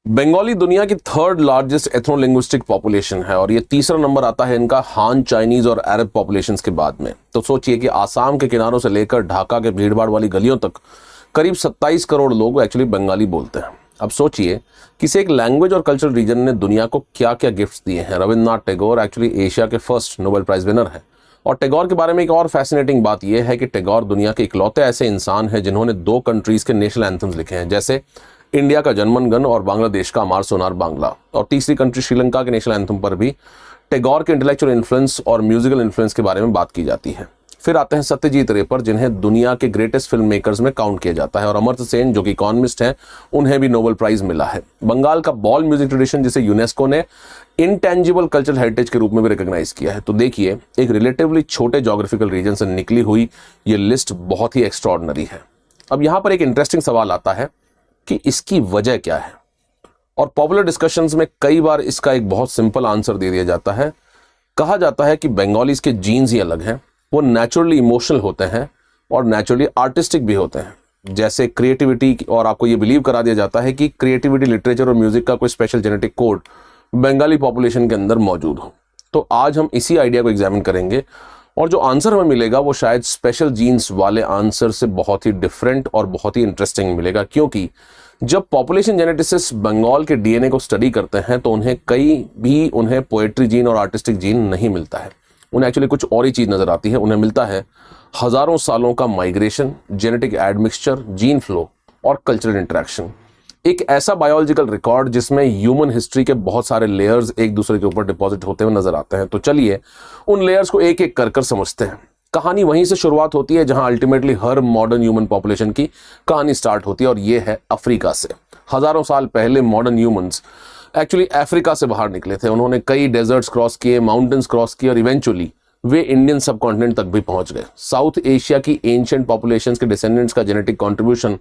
बंगाली दुनिया की third largest ethno-linguistic population है और ये तीसरा नंबर आता है इनका हान, चाइनीज और अरब पॉपुलेशंस के बाद में। तो सोचिए कि आसाम के किनारों से लेकर ढाका के भीड़भाड़ वाली गलियों तक करीब 27 करोड़ लोग एक्चुअली बंगाली बोलते हैं। अब सोचिए किसी एक लैंग्वेज और कल्चरल रीजन ने दुनिया को क्या क्या गिफ्ट्स दिए हैं। रविंद्रनाथ टैगोर एक्चुअली एशिया के फर्स्ट नोबेल प्राइज विनर है। और टैगोर के बारे में एक और फैसिनेटिंग बात यह है कि टैगोर दुनिया के इकलौते ऐसे इंसान हैं जिन्होंने 2 कंट्रीज के नेशनल एंथम्स लिखे हैं, जैसे इंडिया का जनगण मन और बांग्लादेश का अमार सोनार बांग्ला। और तीसरी कंट्री श्रीलंका के नेशनल एंथम पर भी टैगोर के इंटेलेक्चुअल इन्फ्लुएंस और म्यूजिकल इन्फ्लुएंस के बारे में बात की जाती है। फिर आते हैं सत्यजीत रे पर, जिन्हें दुनिया के ग्रेटेस्ट फिल्म मेकर्स में काउंट किया जाता है। और अमर्त्य सेन जो कि इकोनॉमिस्ट हैं, उन्हें भी नोबेल प्राइज मिला है। बंगाल का बॉल म्यूजिक ट्रेडिशन जिसे यूनेस्को ने इंटेंजिबल कल्चरल हेरिटेज के रूप में भी रिकॉग्नाइज किया है। तो देखिए, एक रिलेटिवली छोटे ज्योग्राफिकल रीजन से निकली हुई ये लिस्ट बहुत ही एक्स्ट्रॉर्डिनरी है। अब यहाँ पर एक इंटरेस्टिंग सवाल आता है कि इसकी वजह क्या है, और पॉपुलर डिस्कशंस में कई बार इसका एक बहुत सिंपल आंसर दे दिया जाता है। कहा जाता है कि बंगालीज के जीन्स ही अलग हैं, वो नेचुरली इमोशनल होते हैं और नेचुरली आर्टिस्टिक भी होते हैं। जैसे क्रिएटिविटी, और आपको ये बिलीव करा दिया जाता है कि क्रिएटिविटी, लिटरेचर और म्यूजिक का कोई special genetic code Bengali population के अंदर मौजूद हो। तो आज हम इसी आइडिया को एग्जामिन करेंगे और जो आंसर हमें मिलेगा वो शायद स्पेशल जीन्स वाले आंसर से बहुत ही डिफरेंट और बहुत ही इंटरेस्टिंग मिलेगा, क्योंकि जब पॉपुलेशन जेनेटिसिस्ट बंगाल के डीएनए को स्टडी करते हैं तो उन्हें पोएट्री जीन और आर्टिस्टिक जीन नहीं मिलता है। उन्हें एक्चुअली कुछ और ही चीज नजर आती है। उन्हें मिलता है हजारों सालों का migration, genetic admixture, gene flow और कल्चरल इंटरेक्शन। एक ऐसा बायोलॉजिकल रिकॉर्ड जिसमें ह्यूमन हिस्ट्री के बहुत सारे लेयर्स एक दूसरे के ऊपर डिपॉजिट होते हुए नजर आते हैं। तो चलिए उन लेयर्स को एक एक कर समझते हैं। कहानी वहीं से शुरुआत होती है जहां अल्टीमेटली हर मॉडर्न ह्यूमन पॉपुलेशन की कहानी स्टार्ट होती है, और ये है अफ्रीका से। हजारों साल पहले मॉडर्न ह्यूमंस एक्चुअली अफ्रीका से बाहर निकले थे। उन्होंने कई डेजर्ट्स क्रॉस किए, माउंटेन्स क्रॉस किए और इवेंचुअली वे इंडियन सबकॉन्टिनेंट तक भी पहुंच गए। साउथ एशिया की एंशिएंट पॉपुलेशंस के डिसेंडेंट्स का जेनेटिक कंट्रीब्यूशन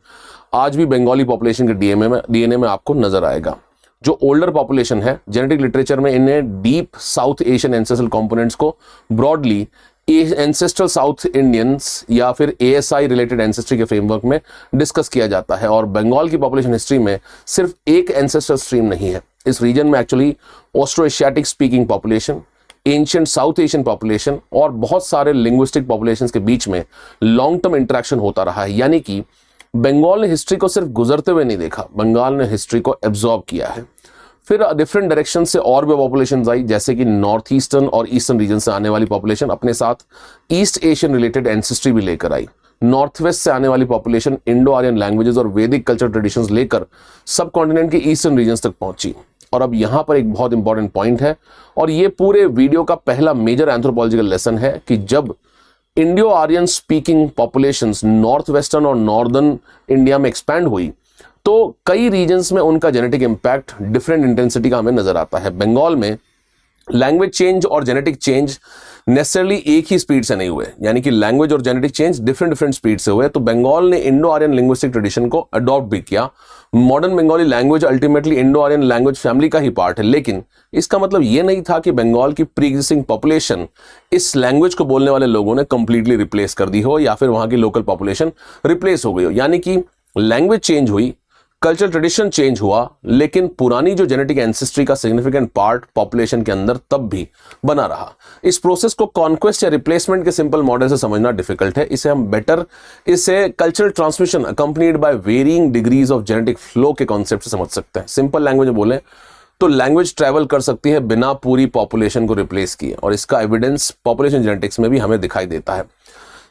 आज भी बंगाली पॉपुलेशन के डीएनए में आपको नजर आएगा। जो ओल्डर पॉपुलेशन है, जेनेटिक लिटरेचर में इन्हें deep south Asian ancestral components को ब्रॉडली एंसेस्ट्रल साउथ इंडियंस या फिर एएसआई रिलेटेड एंसेस्ट्री के फ्रेमवर्क में डिस्कस किया जाता है। और बंगाल की पॉपुलेशन हिस्ट्री में सिर्फ एक एंसेस्ट्रल स्ट्रीम नहीं है। इस रीजन में actually Austro Asiatic speaking population, ancient South Asian population और बहुत सारे लिंग्विस्टिक पॉपुलेशंस के बीच में लॉन्ग टर्म इंटरेक्शन होता रहा है। यानी कि बंगाल ने हिस्ट्री को सिर्फ गुजरते हुए नहीं देखा, बंगाल ने हिस्ट्री को एब्जॉर्ब किया है। फिर डिफरेंट डायरेक्शन से और भी पॉपुलेशंस आई, जैसे कि नॉर्थ ईस्टर्न और ईस्टर्न रीजन से आने वाली पॉपुलेशन अपने साथ ईस्ट एशियन रिलेटेड एंसेस्ट्री भी लेकर आई। नॉर्थ वेस्ट से आने वाली पॉपुलेशन इंडो आर्यन लैंग्वेजेस और वैदिक कल्चर ट्रेडिशंस लेकर सब कॉन्टिनेंट के ईस्टर्न रीजन तक पहुंची। और अब यहां पर एक बहुत इंपॉर्टेंट पॉइंट है, और ये पूरे वीडियो का पहला मेजर एंथ्रोपोलॉजिकल लेसन है कि जब Indo Aryan speaking populations north western और नॉर्दर्न इंडिया में एक्सपैंड हुई तो कई रीजन्स में उनका जेनेटिक इंपैक्ट डिफरेंट इंटेंसिटी का हमें नजर आता है। बंगाल में लैंग्वेज चेंज और जेनेटिक चेंज नेसेसरली एक ही स्पीड से नहीं हुए, यानी कि लैंग्वेज और जेनेटिक चेंज डिफरेंट स्पीड से हुए। तो बंगाल ने इंडो आर्यन लिंग्विस्टिक ट्रेडिशन को अडॉप्ट भी किया। Modern Bengali language ultimately Indo Aryan language family का ही पार्ट है, लेकिन इसका मतलब यह नहीं था कि बंगाल की प्री एग्जिस्टिंग पॉपुलेशन इस लैंग्वेज को बोलने वाले लोगों ने कंप्लीटली रिप्लेस कर दी हो या फिर वहां की लोकल पॉपुलेशन रिप्लेस हो गई हो। यानी कि लैंग्वेज चेंज हुई, कल्चरल ट्रेडिशन चेंज हुआ, लेकिन पुरानी जो जेनेटिक एंसेस्ट्री का सिग्निफिकेंट पार्ट पॉपुलेशन के अंदर तब भी बना रहा। इस प्रोसेस को कॉन्क्वेस्ट या रिप्लेसमेंट के सिंपल मॉडल से समझना डिफिकल्ट है। इसे cultural transmission accompanied by varying degrees of genetic flow के कॉन्सेप्ट से समझ सकते हैं। सिंपल लैंग्वेज में बोले तो लैंग्वेज ट्रैवल कर सकती है बिना पूरी पॉपुलेशन को रिप्लेस किए, और इसका एविडेंस पॉपुलेशन जेनेटिक्स में भी हमें दिखाई देता है।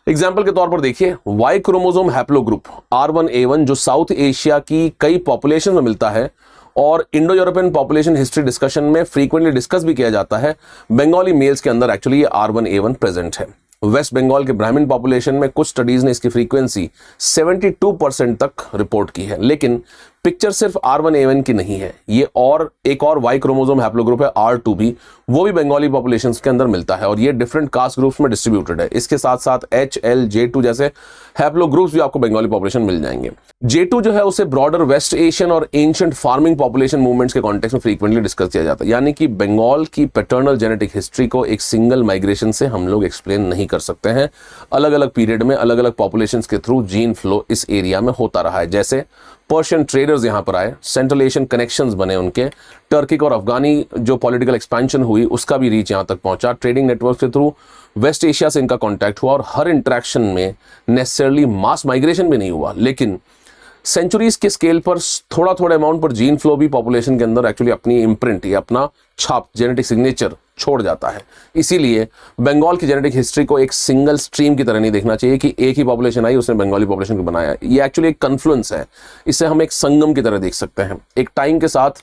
एग्जाम्पल के तौर पर देखिए, वाई क्रोमोसोम हैप्लोग्रुप R1A1 जो साउथ एशिया की कई पॉपुलेशन में मिलता है और Indo European population history discussion में फ्रीक्वेंटली डिस्कस भी किया जाता है, बंगाली मेल्स के अंदर एक्चुअली ये R1A1 प्रेजेंट है। वेस्ट बंगाल के ब्राह्मण पॉपुलेशन में कुछ स्टडीज ने इसकी फ्रीक्वेंसी 72% तक रिपोर्ट की है, लेकिन पिक्चर सिर्फ R1A1 की नहीं है। ये और एक और वाई क्रोमोसोम हैप्लोग्रुप है R2 भी, वो भी बंगाली पॉपुलेशंस के अंदर मिलता है और ये डिफरेंट कास्ट ग्रुप्स में डिस्ट्रीब्यूटेड है। इसके साथ साथ H, L, J2 जैसे हैप्लोग्रुप्स भी आपको बंगाली पॉपुलेशन मिल जाएंगे। J2 जो है उसे ब्रॉडर वेस्ट एशियन और एंशिएंट फार्मिंग पॉपुलेशन मूवमेंट्स के कॉन्टेक्स्ट में फ्रीक्वेंटली डिस्कस किया जाता है। यानी कि बंगाल की पैटर्नल जेनेटिक हिस्ट्री को एक सिंगल माइग्रेशन से हम लोग एक्सप्लेन नहीं कर सकते हैं। अलग अलग पीरियड में अलग अलग पॉपुलेशंस के थ्रू जीन फ्लो इस एरिया में होता रहा है। जैसे पर्शियन ट्रेडर्स यहाँ पर आए, सेंट्रल एशियन कनेक्शंस बने उनके, टर्किक और अफगानी जो पॉलिटिकल एक्सपेंशन हुई उसका भी रीच यहाँ तक पहुंचा, ट्रेडिंग नेटवर्क के थ्रू वेस्ट एशिया से इनका कॉन्टैक्ट हुआ और हर इंटरेक्शन में नेसेसरली मास माइग्रेशन भी नहीं हुआ, लेकिन सेंचुरीज के स्केल पर थोड़ा थोड़ा अमाउंट पर जीन फ्लो भी पॉपुलेशन के अंदर एक्चुअली अपनी इम्प्रिंट या अपना छाप, जेनेटिक सिग्नेचर छोड़ जाता है। इसीलिए बंगाल की जेनेटिक हिस्ट्री को एक सिंगल स्ट्रीम की तरह नहीं देखना चाहिए कि एक ही पॉपुलेशन आई उसने बंगाली पॉपुलेशन को बनाया। ये एक्चुअली एक कन्फ्लुएंस है, इसे हम एक संगम की तरह देख सकते हैं। एक टाइम के साथ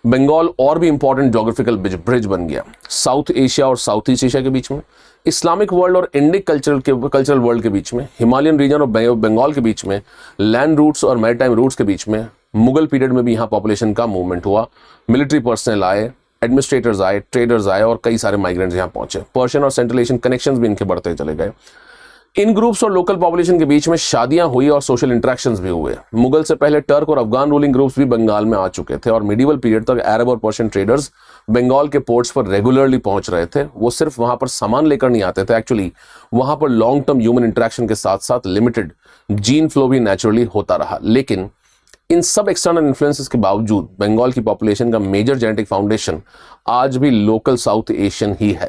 बंगाल और भी इंपॉर्टेंट ज्योग्राफिकल ब्रिज बन गया साउथ एशिया और साउथ ईस्ट एशिया के बीच में, इस्लामिक वर्ल्ड और इंडिक कल्चरल वर्ल्ड के बीच में, हिमालयन रीजन और बंगाल के बीच में, लैंड रूट्स और मैरीटाइम रूट्स के बीच में। मुगल पीरियड में भी यहाँ पॉपुलेशन का मूवमेंट हुआ, मिलिट्री पर्सनल आए, एडमिनिस्ट्रेटर्स आए, ट्रेडर्स आए और कई सारे माइग्रेंट्स यहाँ पहुंचे। पर्शियन और सेंट्रल एशियन कनेक्शंस भी इनके बढ़ते चले गए। इन ग्रुप्स और लोकल पॉपुलेशन के बीच में शादियां हुई और सोशल इंटरेक्शंस भी हुए। मुगल से पहले टर्क और अफगान रूलिंग ग्रुप्स भी बंगाल में आ चुके थे और मिडिवल पीरियड तक अरब और पर्शियन ट्रेडर्स बंगाल के पोर्ट्स पर रेगुलरली पहुंच रहे थे। वो सिर्फ वहां पर सामान लेकर नहीं आते थे, एक्चुअली वहां पर लॉन्ग टर्म ह्यूमन इंटरेक्शन के साथ साथ लिमिटेड जीन फ्लो भी नेचुरली होता रहा। लेकिन इन सब एक्सटर्नल इन्फ्लुएंसेस के बावजूद बंगाल की पॉपुलेशन का मेजर जेनेटिक फाउंडेशन आज भी लोकल साउथ एशियन ही है।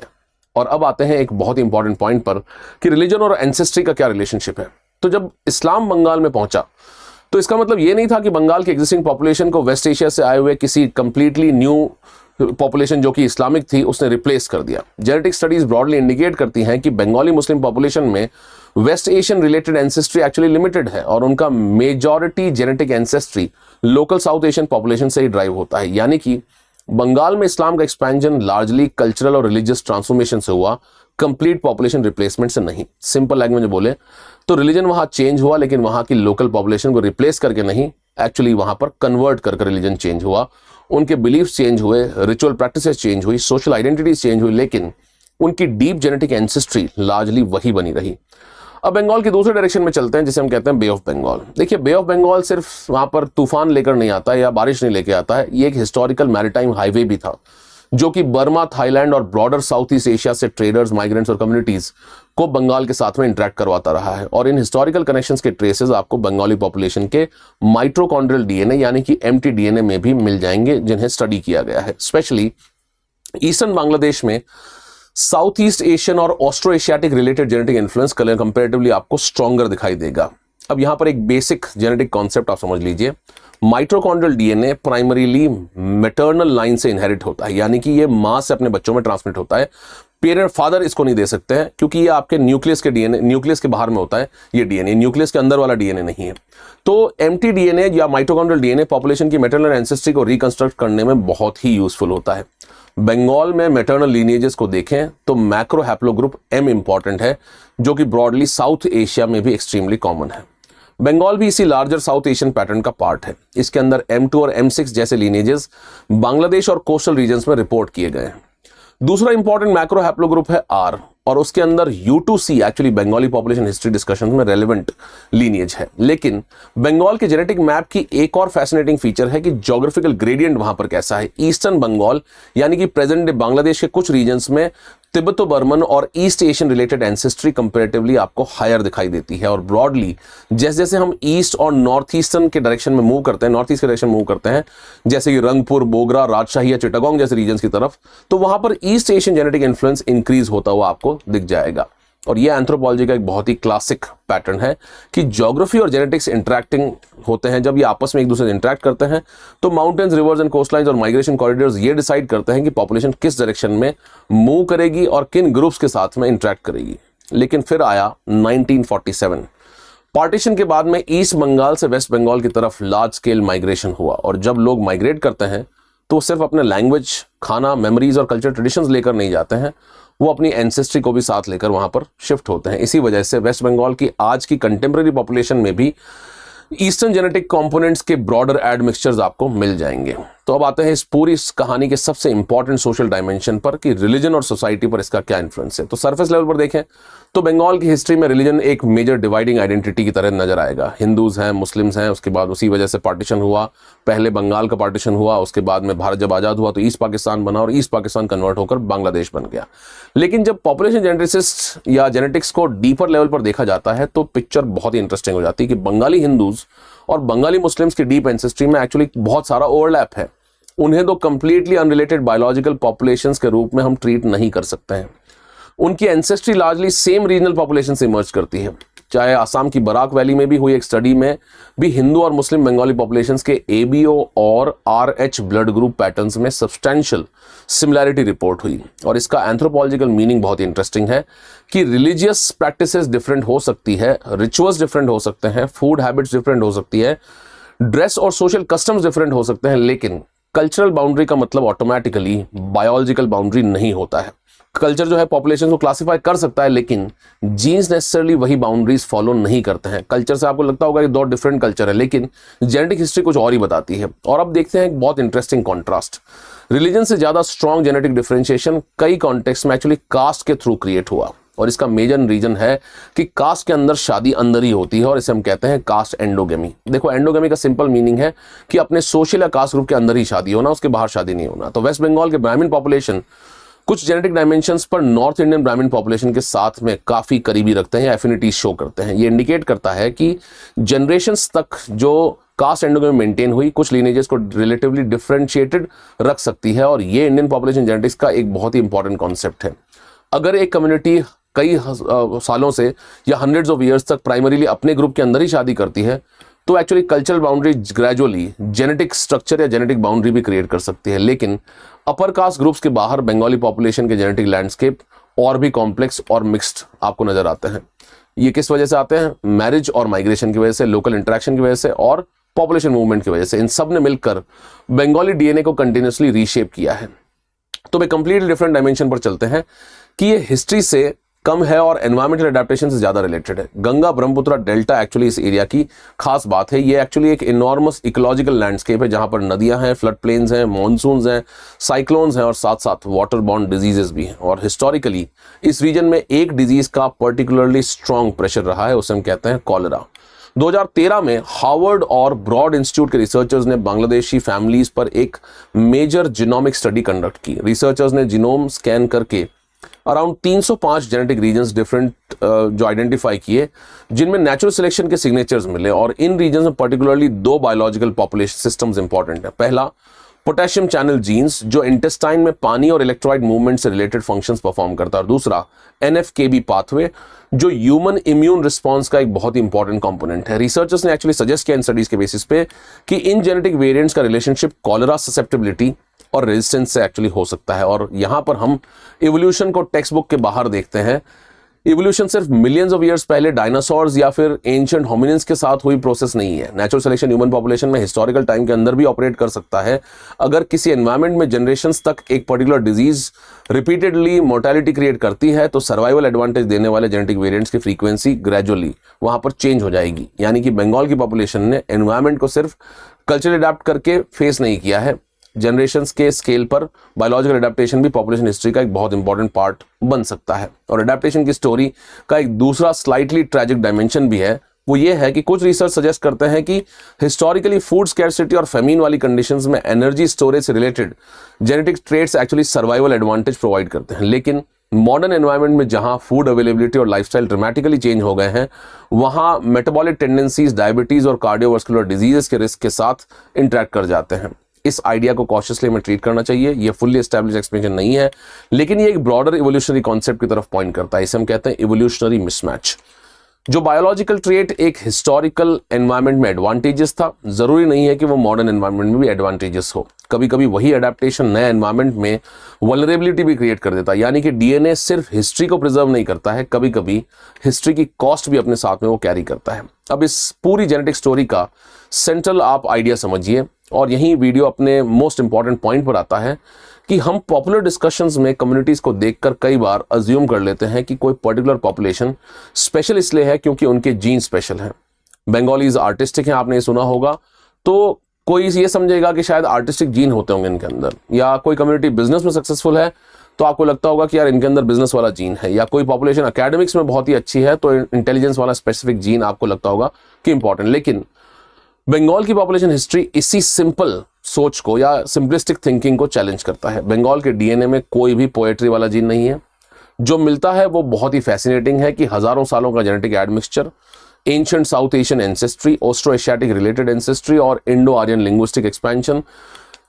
और अब आते हैं एक बहुत ही इंपॉर्टेंट पॉइंट पर कि रिलीजन और एंसेस्ट्री का क्या रिलेशनशिप है। तो जब इस्लाम बंगाल में पहुंचा तो इसका मतलब ये नहीं था कि बंगाल की एग्जिस्टिंग पॉपुलेशन को वेस्ट एशिया से आए हुए किसी कंप्लीटली न्यू पॉपुलेशन जो कि इस्लामिक थी उसने रिप्लेस कर दिया। जेनेटिक स्टडीज ब्रॉडली इंडिकेट करती हैं कि बंगाली मुस्लिम पॉपुलेशन में West Asian related ancestry actually limited है और उनका majority genetic ancestry local South Asian population से ही ड्राइव होता है। यानी कि बंगाल में इस्लाम का एक्सपेंशन लार्जली कल्चरल और रिलीजियस ट्रांसफॉर्मेशन से हुआ, कंप्लीट पॉपुलेशन रिप्लेसमेंट से नहीं। सिंपल लैंग्वेज में बोले तो रिलीजन वहां चेंज हुआ लेकिन वहां की लोकल पॉपुलेशन को रिप्लेस करके नहीं, एक्चुअली वहां पर कन्वर्ट करके रिलीजन चेंज हुआ, उनके बिलीफ चेंज हुए, रिचुअल प्रैक्टिसेस चेंज हुई, सोशल आइडेंटिटीज चेंज हुई, लेकिन उनकी डीप जेनेटिक एंसेस्ट्री लार्जली वही बनी रही। अब बंगाल की दूसरे डायरेक्शन में चलते हैं जिसे हम कहते हैं बे ऑफ बंगाल। देखिए, बे ऑफ बंगाल सिर्फ वहां पर तूफान लेकर नहीं आता है या बारिश नहीं लेकर आता है, ये एक हिस्टोरिकल मैरीटाइम हाईवे भी था जो कि बर्मा, थाईलैंड और ब्रॉडर साउथ ईस्ट एशिया से ट्रेडर्स, माइग्रेंट्स और कम्युनिटीज को बंगाल के साथ में इंटरेक्ट करवाता रहा है। और इन हिस्टोरिकल कनेक्शंस के ट्रेसेस आपको बंगाली पॉपुलेशन के माइटोकॉन्ड्रियल डीएनए यानी कि एम्प्टी डीएनए में भी मिल जाएंगे जिन्हें स्टडी किया गया है। स्पेशली ईस्टर्न बांग्लादेश में साउथ ईस्ट एशियन और Austro Asiatic related genetic influence comparatively आपको स्ट्रॉन्गर दिखाई देगा। अब यहां पर एक बेसिक जेनेटिक कॉन्सेप्ट आप समझ लीजिए। Mitochondrial DNA primarily maternal line से इनहेरिट होता है, यानी कि ये मां से अपने बच्चों में ट्रांसमिट होता है। पेरेंट फादर इसको नहीं दे सकते हैं क्योंकि ये आपके न्यूक्लियस के डीएनए, न्यूक्लियस के बाहर में होता है ये डीएनए, न्यूक्लियस के अंदर वाला डीएनए नहीं है। तो एम्प्टी डीएनए या माइटोकॉन्ड्रियल डीएनए पॉपुलेशन की मैटरनल एंसेस्ट्री को रिकंस्ट्रक्ट करने में बहुत ही यूजफुल होता है। बंगाल में मैटरनल लीनिएजेस को देखें तो मैक्रो हैप्लोग्रुप एम इंपॉर्टेंट है जो कि ब्रॉडली साउथ एशिया में भी एक्सट्रीमली कॉमन है। बंगाल भी इसी लार्जर साउथ एशियन पैटर्न का पार्ट है। इसके अंदर M2 और M6 जैसे लीनिएजेस बांग्लादेश और कोस्टल रीजन्स में रिपोर्ट किए गए हैं। दूसरा इंपॉर्टेंट मैक्रो हैप्लोग्रुप है R और उसके अंदर U2C actually Bengali population history discussion में रेलेवेंट लीनिएज है। लेकिन बंगाल के जेनेटिक मैप की एक और फैसिनेटिंग फीचर है कि ज्योग्राफिकल ग्रेडियंट वहां पर कैसा है। ईस्टर्न बंगाल यानी कि प्रेजेंट डे बांग्लादेश के कुछ रीजन्स में तिब्बतो बर्मन और East Asian related ancestry comparatively आपको हायर दिखाई देती है। और ब्रॉडली जैसे जैसे हम ईस्ट और नॉर्थ ईस्टर्न के डायरेक्शन में मूव करते हैं, नॉर्थ ईस्ट के डायरेक्शन मूव करते हैं, जैसे कि रंगपुर, बोगरा, राजशाही या चिटागोंग जैसे रीजन्स की तरफ, तो वहां पर east Asian genetic influence increase होता हुआ आपको दिख जाएगा। और ये एंथ्रोपोलॉजी का एक बहुत ही क्लासिक पैटर्न है कि ज्योग्राफी और जेनेटिक्स इंटरेक्टिंग होते हैं। जब ये आपस में एक दूसरे से इंटरेक्ट करते हैं तो माउंटेन्स, रिवर्स एंड कोस्टलाइंस और माइग्रेशन कॉरिडोर्स ये डिसाइड करते हैं कि पॉपुलेशन किस डायरेक्शन में मूव करेगी और किन ग्रुप्स के साथ में इंटरेक्ट करेगी। लेकिन फिर आया 1947। पार्टीशन के बाद में ईस्ट बंगाल से वेस्ट बंगाल की तरफ लार्ज स्केल माइग्रेशन हुआ और जब लोग माइग्रेट करते हैं तो सिर्फ अपने लैंग्वेज, खाना, मेमोरीज और कल्चर ट्रेडिशंस लेकर नहीं जाते हैं, वो अपनी एंसेस्ट्री को भी साथ लेकर वहां पर शिफ्ट होते हैं। इसी वजह से वेस्ट बंगाल की आज की कंटेम्प्रेरी पॉपुलेशन में भी ईस्टर्न जेनेटिक कंपोनेंट्स के ब्रॉडर एडमिक्सचर्स आपको मिल जाएंगे। तो अब आते हैं इस पूरी कहानी के सबसे इंपॉर्टेंट सोशल डायमेंशन पर कि रिलीजन और सोसाइटी पर इसका क्या इन्फ्लुएंस है। तो सरफेस लेवल पर देखें तो बंगाल की हिस्ट्री में रिलीजन एक मेजर डिवाइडिंग आइडेंटिटी की तरह नजर आएगा। हिंदूज हैं, मुस्लिम्स हैं, उसके बाद उसी वजह से पार्टीशन हुआ। पहले बंगाल का पार्टीशन हुआ, उसके बाद में भारत जब आजाद हुआ तो ईस्ट पाकिस्तान बना और ईस्ट पाकिस्तान कन्वर्ट होकर बांग्लादेश बन गया। लेकिन जब पॉपुलेशन जेनेटिसिस्ट या जेनेटिक्स को डीपर लेवल पर देखा जाता है तो पिक्चर बहुत ही इंटरेस्टिंग हो जाती है कि बंगाली हिंदूज और बंगाली मुस्लिम्स की डीप एंसेस्ट्री में एक्चुअली बहुत सारा ओवरलैप है। उन्हें तो कंप्लीटली अनरिलेटेड बायोलॉजिकल पॉपुलेशंस के रूप में हम ट्रीट नहीं कर सकते हैं। उनकी ancestry largely same regional population से इमर्ज करती है। चाहे आसाम की बराक वैली में भी हुई एक स्टडी में भी हिंदू और मुस्लिम बंगाली पॉपुलेशंस के एबीओ और आरएच ब्लड ग्रुप पैटर्न्स में सब्सटैंशियल सिमिलैरिटी रिपोर्ट हुई। और इसका एंथ्रोपोलॉजिकल मीनिंग बहुत इंटरेस्टिंग है कि रिलीजियस प्रैक्टिसेस डिफरेंट हो सकती है, रिचुअल्स डिफरेंट हो सकते हैं, फूड हैबिट्स डिफरेंट हो सकती है, ड्रेस और सोशल कस्टम्स डिफरेंट हो सकते हैं, लेकिन कल्चरल बाउंड्री का मतलब ऑटोमेटिकली बायोलॉजिकल बाउंड्री नहीं होता है। कल्चर जो है पॉपुलेशन को क्लासिफाई कर सकता है, लेकिन जीन्स नेसेसरली वही बाउंड्रीज फॉलो नहीं करते हैं। कल्चर से आपको लगता होगा कि दो डिफरेंट कल्चर है, लेकिन जेनेटिक हिस्ट्री कुछ और ही बताती है। और अब देखते हैं एक बहुत इंटरेस्टिंग कॉन्ट्रास्ट। रिलीजन से ज्यादा स्ट्रॉन्ग जेनेटिक डिफरेंशिएशन कई कॉन्टेक्स्ट में एक्चुअली कास्ट के थ्रू क्रिएट हुआ, और इसका मेजर रीजन है कि कास्ट के अंदर शादी अंदर ही होती है, और इसे हम कहते हैं कास्ट एंडोगेमी। देखो, एंडोगेमी का सिंपल मीनिंग है कि अपने सोशल या कास्ट ग्रुप के अंदर ही शादी होना, उसके बाहर शादी नहीं होना। तो वेस्ट बंगाल के ब्राह्मण पॉपुलेशन कुछ जेनेटिक डायमेंशंस पर नॉर्थ इंडियन ब्राह्मण पॉपुलेशन के साथ में काफी करीबी रखते हैं या एफिनिटी शो करते हैं। ये इंडिकेट करता है कि जनरेशंस तक जो कास्ट एंडोगेमी मेंटेन हुई, कुछ लीनेजेस को रिलेटिवली डिफरेंशिएटेड रख सकती है, और ये इंडियन पॉपुलेशन जेनेटिक्स का एक बहुत ही इंपॉर्टेंट कॉन्सेप्ट है। अगर एक कम्युनिटी कई सालों से या हंड्रेड्स ऑफ ईयर्स तक प्राइमरीली अपने ग्रुप के अंदर ही शादी करती है, तो actually cultural boundary gradually genetic structure या जेनेटिक बाउंड्री भी क्रिएट कर सकती है। लेकिन अपर कास्ट ग्रुप्स के बाहर बंगाली पॉपुलेशन के जेनेटिक लैंडस्केप और भी कॉम्प्लेक्स और मिक्स्ड आपको नजर आते हैं। ये किस वजह से आते हैं? मैरिज और माइग्रेशन की वजह से, लोकल इंटरेक्शन की वजह से, और पॉपुलेशन मूवमेंट की वजह से। इन सब ने मिलकर बंगाली डीएनए को कंटिन्यूसली रीशेप किया है। तो वे कंप्लीटली डिफरेंट डायमेंशन पर चलते हैं कि ये हिस्ट्री से कम है और एनवायरमेंटल एडेप्टेशन से ज्यादा रिलेटेड है। गंगा ब्रह्मपुत्र डेल्टा एक्चुअली इस एरिया की खास बात है। ये एक्चुअली एक इनॉर्मस इकोलॉजिकल लैंडस्केप है, जहां पर नदियां हैं, फ्लड प्लेन्स हैं, मॉनसून्स हैं, साइक्लोन्स हैं, और साथ साथ वाटर बॉर्न डिजीजेस भी हैं। और हिस्टोरिकली इस रीजन में एक डिजीज का पर्टिकुलरली स्ट्रॉन्ग प्रेशर रहा है, उसे हम कहते हैं कॉलेरा। 2013 में हार्वर्ड और ब्रॉड इंस्टीट्यूट के रिसर्चर्स ने बांग्लादेशी फैमिलीज पर एक मेजर जीनोमिक स्टडी कंडक्ट की। रिसर्चर्स ने जीनोम स्कैन करके अराउंड 305 जेनेटिक रीजन्स डिफरेंट जो आइडेंटिफाई किए, जिनमें नेचुरल सिलेक्शन के सिग्नेचर्स मिले। और इन रीजन्स में पर्टिकुलरली दो बायोलॉजिकल पॉपुलेशन सिस्टम्स इंपॉर्टेंट है। पहला, पोटेशियम चैनल जीन्स, जो इंटेस्टाइन में पानी और इलेक्ट्रोलाइट मूवमेंट से रिलेटेड फंक्शंस परफॉर्म करता है। और दूसरा, NF-kB पाथवे, जो ह्यूमन इम्यून रिस्पॉन्स का एक बहुत ही इंपॉर्टेंट कंपोनेंट है। रिसर्चर्स ने एक्चुअली सजेस्ट किया इन स्टडीज के बेसिस पे कि इन जेनेटिक वेरिएंट्स का रिलेशनशिप कॉलेरा ससेप्टेबिलिटी और रेजिस्टेंस से एक्चुअली हो सकता है। और यहां पर हम इवोल्यूशन को टेक्स्ट बुक के बाहर देखते हैं। इवोल्यूशन सिर्फ मिलियंस ऑफ ईयर्स पहले डायनासोर्स या फिर एंशिएंट होमिनिन्स के साथ हुई प्रोसेस नहीं है। नेचुरल सिलेक्शन ह्यूमन पॉपुलेशन में हिस्टोरिकल टाइम के अंदर भी ऑपरेट कर सकता है। अगर किसी एनवायरनमेंट में जनरेशंस तक एक particular disease repeatedly mortality create करती है, तो सर्वाइवल एडवांटेज देने वाले जेनेटिक वेरिएंट्स की फ्रीक्वेंसी ग्रेजुअली वहां पर चेंज हो जाएगी। यानी कि बंगाल की पॉपुलेशन ने एनवायरनमेंट को सिर्फ कल्चरल अडेप्ट करके फेस नहीं किया है, जनरेशंस के स्केल पर बायोलॉजिकल अडेप्टेशन भी पॉपुलेशन हिस्ट्री का एक बहुत इंपॉर्टेंट पार्ट बन सकता है। और अडेप्टेशन की स्टोरी का एक दूसरा स्लाइटली ट्रैजिक डायमेंशन भी है। वो ये है कि कुछ रिसर्च सजेस्ट करते हैं कि हिस्टोरिकली फूड स्कैरसिटी और फेमीन वाली कंडीशंस में एनर्जी स्टोरेज से related genetic traits actually survival advantage provide करते हैं। लेकिन मॉडर्न एनवायरनमेंट में जहां फूड अवेलेबिलिटी और लाइफस्टाइल ड्रामेटिकली चेंज हो गए हैं, वहां मेटाबॉलिक टेंडेंसीज, डायबिटीज और कार्डियोवास्कुलर डिजीजेस के रिस्क के साथ इंटरेक्ट कर जाते हैं। इस आइडिया को कॉशियसली हमें ट्रीट करना चाहिए। ये फुल्ली एस्टैब्लिश एक्सप्लेनेशन नहीं है, लेकिन ये एक ब्रॉडर इवोल्यूशनरी कॉन्सेप्ट की तरफ पॉइंट करता है। इसे हम कहते हैं इवोल्यूशनरी मिसमैच। जो बायोलॉजिकल ट्रेट एक हिस्टोरिकल एनवायरनमेंट में एडवांटेजेस था, जरूरी नहीं है कि वो मॉडर्न एनवायरनमेंट में भी एडवांटेजेस हो। कभी कभी वही एडेप्टेशन नए एनवायरनमेंट में वल्नरेबिलिटी भी क्रिएट कर देता है। यानी कि डीएनए सिर्फ हिस्ट्री को प्रिजर्व नहीं करता है, कभी कभी हिस्ट्री की कॉस्ट भी अपने साथ में वो कैरी करता है। अब इस पूरी जेनेटिक स्टोरी का सेंट्रल आप आइडिया समझिए, और यही वीडियो अपने मोस्ट इंपॉर्टेंट पॉइंट पर आता है कि हम पॉपुलर डिस्कशंस में कम्युनिटीज को देखकर कई बार अज्यूम कर लेते हैं कि कोई पर्टिकुलर पॉपुलेशन स्पेशल इसलिए है क्योंकि उनके जीन स्पेशल हैं। बंगालीज आर्टिस्टिक हैं, आपने ये सुना होगा, तो कोई ये समझेगा कि शायद आर्टिस्टिक जीन होते होंगे इनके अंदर। या कोई कम्युनिटी बिजनेस में सक्सेसफुल है तो आपको लगता होगा कि यार इनके अंदर बिजनेस वाला जीन है। या कोई पॉपुलेशन एकेडमिक्स में बहुत ही अच्छी है तो इंटेलिजेंस वाला स्पेसिफिक जीन आपको लगता होगा कि इंपॉर्टेंट। लेकिन बंगाल की पॉपुलेशन हिस्ट्री इसी सिंपल सोच को या सिंपलिस्टिक थिंकिंग को चैलेंज करता है। बंगाल के डीएनए में कोई भी पोएट्री वाला जीन नहीं है। जो मिलता है वो बहुत ही फैसिनेटिंग है कि हजारों सालों का genetic admixture ancient South Asian ancestry, Austro Asiatic related ancestry और Indo Aryan linguistic expansion,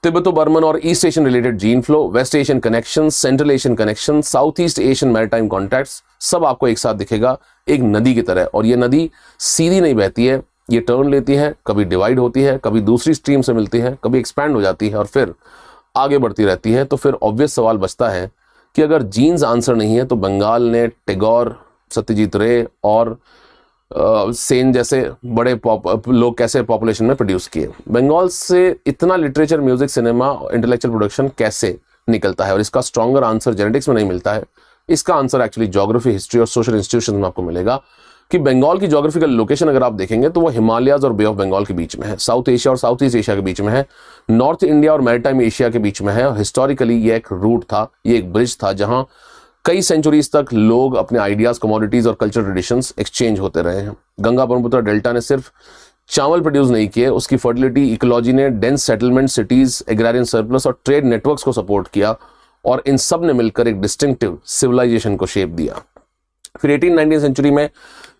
Tibeto Burman और East Asian related gene flow, West Asian connection, Central Asian connection, South East Asian maritime contacts, सब आपको एक साथ दिखेगा एक नदी की तरह। और ये नदी सीधी नहीं बहती है, ये टर्न लेती है, कभी डिवाइड होती है, कभी दूसरी स्ट्रीम से मिलती है, कभी एक्सपैंड हो जाती है और फिर आगे बढ़ती रहती है। तो फिर ऑब्वियस सवाल बचता है कि अगर जीन्स आंसर नहीं है तो बंगाल ने टैगोर, सत्यजीत रे और सेन जैसे बड़े लोग कैसे पॉपुलेशन में प्रोड्यूस किए। बंगाल से इतना literature, music, cinema, intellectual production कैसे निकलता है? और इसका स्ट्रॉन्गर आंसर जेनेटिक्स में नहीं मिलता है, इसका आंसर एक्चुअली ज्योग्राफी, हिस्ट्री और सोशल इंस्टीट्यूशन में आपको मिलेगा। कि बंगाल की ज्योग्राफिकल लोकेशन अगर आप देखेंगे तो वो हिमालयाज और बे ऑफ बंगाल के बीच में है, साउथ एशिया और साउथ ईस्ट एशिया के बीच में है, नॉर्थ इंडिया और मैरीटाइम एशिया के बीच में है। और हिस्टोरिकली ये एक रूट था, ये एक ब्रिज था जहां कई सेंचुरीज तक लोग अपने आइडियाज, कमोडिटीज और कल्चर ट्रेडिशंस एक्सचेंज होते रहे हैं। गंगा ब्रह्मपुत्र डेल्टा ने सिर्फ चावल प्रोड्यूस नहीं किए, उसकी फर्टिलिटी, इकोलॉजी ने डेंस सेटलमेंट, सिटीज, एग्रारियन सरप्लस और ट्रेड नेटवर्क्स को सपोर्ट किया और इन सब ने मिलकर एक डिस्टिंक्टिव सिविलाइजेशन को शेप दिया। फिर 18-19 सेंचुरी में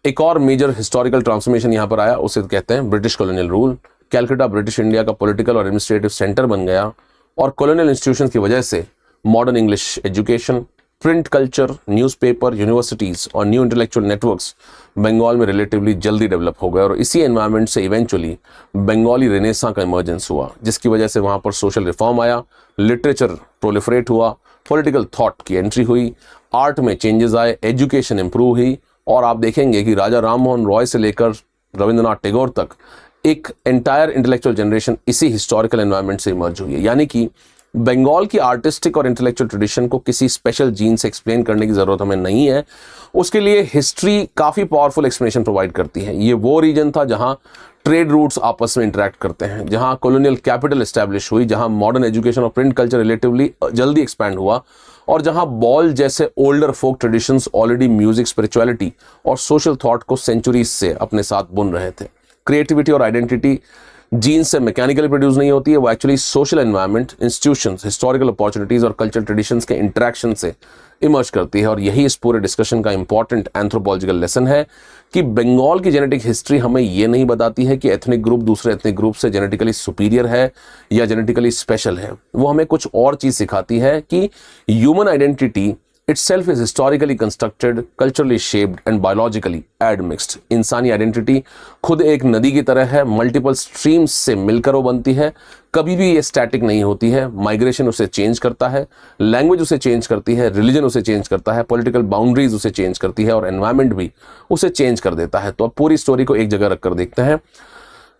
एक और मेजर हिस्टोरिकल ट्रांसफॉर्मेशन यहां पर आया, उसे कहते हैं British colonial rule. Calcutta British India का पॉलिटिकल और एडमिनिस्ट्रेटिव सेंटर बन गया और कॉलोनियल इंस्टीट्यूशंस की वजह से modern English education, print culture, newspaper, universities और न्यू इंटेलेक्चुअल नेटवर्क्स बंगाल में रिलेटिवली जल्दी डेवलप हो गए। और इसी एनवायरनमेंट से इवेंचुअली बंगाली रेनेसां का इमर्जेंस हुआ, जिसकी वजह से वहां पर सोशल रिफॉर्म आया, लिटरेचर प्रोलिफरेट हुआ, पॉलिटिकल थॉट की एंट्री हुई, आर्ट में चेंजेस आए, एजुकेशन इंप्रूव हुई। और आप देखेंगे कि राजा राम मोहन रॉय से लेकर रविंद्रनाथ टैगोर तक एक एंटायर इंटेलेक्चुअल जनरेशन इसी हिस्टोरिकल एनवायरनमेंट से इमर्ज हुई है। यानी कि बंगाल की आर्टिस्टिक और इंटेलेक्चुअल ट्रेडिशन को किसी स्पेशल जीन से एक्सप्लेन करने की जरूरत हमें नहीं है, उसके लिए हिस्ट्री काफी पावरफुल एक्सप्लेनेशन प्रोवाइड करती है। ये वो रीजन था जहां ट्रेड रूट्स आपस में इंटरेक्ट करते हैं, जहां कॉलोनियल कैपिटल एस्टैब्लिश हुई, जहां मॉडर्न एजुकेशन और प्रिंट कल्चर रिलेटिवली जल्दी एक्सपैंड हुआ और जहां बॉल जैसे ओल्डर फोक ट्रेडिशंस ऑलरेडी म्यूजिक, स्पिरिचुअलिटी और सोशल थॉट को सेंचुरीज से अपने साथ बुन रहे थे। क्रिएटिविटी और आइडेंटिटी जीन से मैकेनिकली प्रोड्यूस नहीं होती है, वो actually social environment, institutions, historical opportunities और कल्चरल ट्रेडिशंस के इंटरेक्शन से इमर्ज करती है। और यही इस पूरे डिस्कशन का इंपॉर्टेंट एंथ्रोपोलॉजिकल लेसन है कि बंगाल की जेनेटिक हिस्ट्री हमें ये नहीं बताती है कि एथनिक ग्रुप दूसरे एथनिक ग्रुप से जेनेटिकली सुपीरियर है या जेनेटिकली स्पेशल है। वो हमें कुछ और चीज सिखाती है कि human identity itself is historically constructed, culturally shaped and biologically admixed। इंसानी आइडेंटिटी खुद एक नदी की तरह है, मल्टीपल स्ट्रीम्स से मिलकर वो बनती है, कभी भी ये स्टैटिक नहीं होती है। माइग्रेशन उसे चेंज करता है, लैंग्वेज उसे चेंज करती है, रिलीजन उसे चेंज करता है, पॉलिटिकल बाउंड्रीज उसे चेंज करती है और एनवायरनमेंट भी उसे चेंज कर देता है। तो अब पूरी स्टोरी को एक जगह रखकर देखते हैं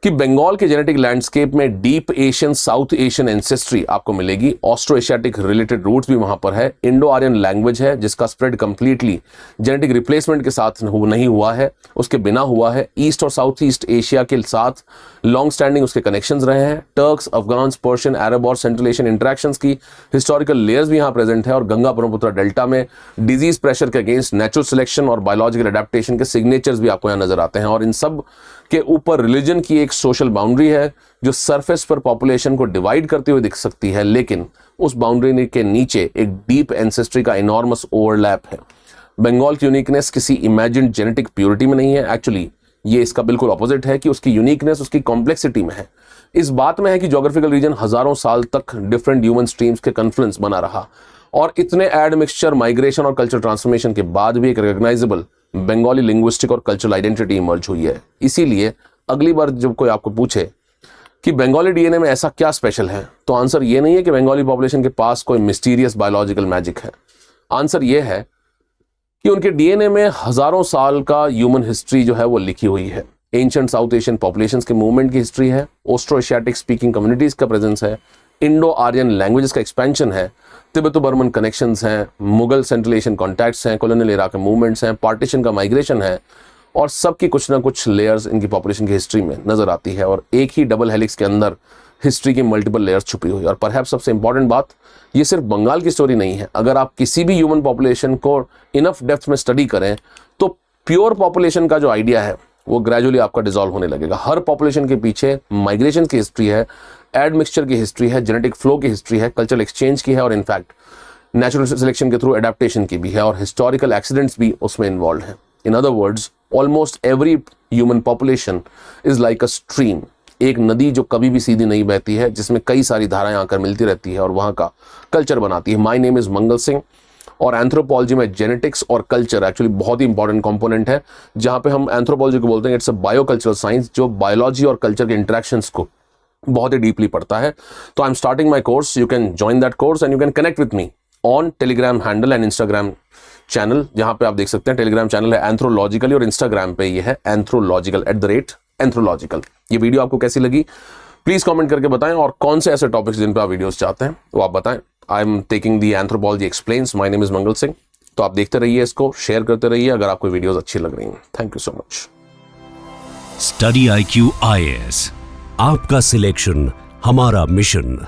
कि बंगाल के जेनेटिक लैंडस्केप में deep Asian, south Asian ancestry आपको मिलेगी, ऑस्ट्रो एशियाटिक रिलेटेड रूट्स भी वहां पर है, इंडो आर्यन लैंग्वेज है जिसका स्प्रेड कंप्लीटली जेनेटिक रिप्लेसमेंट के साथ नहीं हुआ है, उसके बिना हुआ है। ईस्ट और साउथ ईस्ट एशिया के साथ लॉन्ग स्टैंडिंग उसके कनेक्शंस रहे हैं। टर्क्स, अफगान्स, पर्शियन, अरब और सेंट्रल एशियन इंटरेक्शंस की हिस्टोरिकल लेयर्स भी यहाँ प्रेजेंट है। और गंगा ब्रह्मपुत्र डेल्टा में डिजीज प्रेशर के अगेंस्ट नेचुरल सिलेक्शन और बायोलॉजिकल अडेप्टेशन के सिग्नेचर्स भी आपको यहाँ नजर आते हैं। और इन सब के ऊपर रिलीजन की एक सोशल बाउंड्री है जो सरफेस पर पॉपुलेशन को डिवाइड करती हुई दिख सकती है, लेकिन उस बाउंड्री के नीचे एक डीप एंसेस्ट्री का इनॉर्मस ओवरलैप है। बंगाल की यूनिकनेस किसी इमेजिन्ड जेनेटिक प्योरिटी में नहीं है, एक्चुअली ये इसका बिल्कुल ऑपोजिट है कि उसकी यूनिकनेस उसकी कॉम्प्लेक्सिटी में है। इस बात में है कि ज्योग्राफिकल रीजन हजारों साल तक डिफरेंट ह्यूमन स्ट्रीम्स के कन्फ्लुएंस बना रहा और इतने एड मिक्सचर, माइग्रेशन और कल्चर ट्रांसफॉर्मेशन के बाद भी एक रिकॉग्नाइजेबल बंगाली लिंग्विस्टिक और कल्चरल आइडेंटिटी इमर्ज हुई है। इसीलिए अगली बार जब कोई आपको पूछे कि बंगाली डीएनए में ऐसा क्या स्पेशल है, तो आंसर ये नहीं है कि बंगाली पॉपुलेशन के पास कोई मिस्टीरियस बायोलॉजिकल मैजिक है। आंसर ये है कि उनके डीएनए में हजारों साल का ह्यूमन हिस्ट्री जो है वो लिखी हुई है। एंशिएंट साउथ एशियन पॉपुलेशंस के मूवमेंट की हिस्ट्री है, ऑस्ट्रो एशियाटिक स्पीकिंग कम्युनिटीज का प्रेजेंस है, इंडो आर्यन लैंग्वेजेस का एक्सपेंशन है, तिब्बतो बर्मन कनेक्शंस हैं, मुगल सेंट्रल एशियन कॉन्टैक्ट्स हैं, कॉलोनियल एरा के मूवमेंट्स हैं, पार्टीशन का माइग्रेशन है और सबकी कुछ ना कुछ लेयर्स इनकी पॉपुलेशन की हिस्ट्री में नजर आती है। और एक ही डबल हेलिक्स के अंदर हिस्ट्री की मल्टीपल लेयर्स छुपी हुई। और परहैप्स सबसे इंपॉर्टेंट बात, ये सिर्फ बंगाल की स्टोरी नहीं है। अगर आप किसी भी ह्यूमन पॉपुलेशन को इनफ डेप्थ में स्टडी करें तो प्योर पॉपुलेशन का जो आइडिया है वो ग्रेजुअली आपका डिसॉल्व होने लगेगा। हर पॉपुलेशन के पीछे माइग्रेशन की हिस्ट्री है, एड मिक्सचर की हिस्ट्री है, जेनेटिक फ्लो की हिस्ट्री है, कल्चरल एक्सचेंज की है और इनफैक्ट नेचुरल सिलेक्शन के थ्रू एडेप्टेशन की भी है और हिस्टोरिकल एक्सीडेंट्स भी उसमें इन्वॉल्व है। In other words, almost every human population is like a stream, एक नदी जो कभी भी सीधी नहीं बहती है, जिसमें कई सारी धाराएं आकर मिलती रहती है और वहाँ का कल्चर बनाती है। My name is Mangal Singh और एंथ्रोपोलॉजी में जेनेटिक्स और कल्चर एक्चुअली बहुत ही इंपॉर्टेंट कंपोनेंट है, जहाँ पे हम एंथ्रोपोलॉजी को बोलते हैं इट्स अ बायोकल्चरल साइंस, जो बायोलॉजी और कल्चर के इंटरेक्शंस को बहुत ही डीपली पढ़ता है। तो I am starting my course, you can join that course and you can connect with me on Telegram handle and Instagram channel, जहाँ पे आप देख सकते हैं टेलीग्राम चैनल है एंथ्रोलॉजिकली और इंस्टाग्राम पे ये है एंथ्रोलॉजिकल @एंथ्रोलॉजिकल। ये वीडियो आपको कैसी लगी प्लीज कमेंट करके बताएं, और कौन से ऐसे टॉपिक्स जिन पे आप वीडियोस चाहते हैं वो आप बताएं। I am taking the anthropology explains, my name is Mangal Singh. तो आप देखते रहिए, इसको शेयर करते रहिए अगर आपको वीडियोस अच्छी लग रही हैं। Thank you so much. Study IQ IAS, आपका सिलेक्शन हमारा मिशन।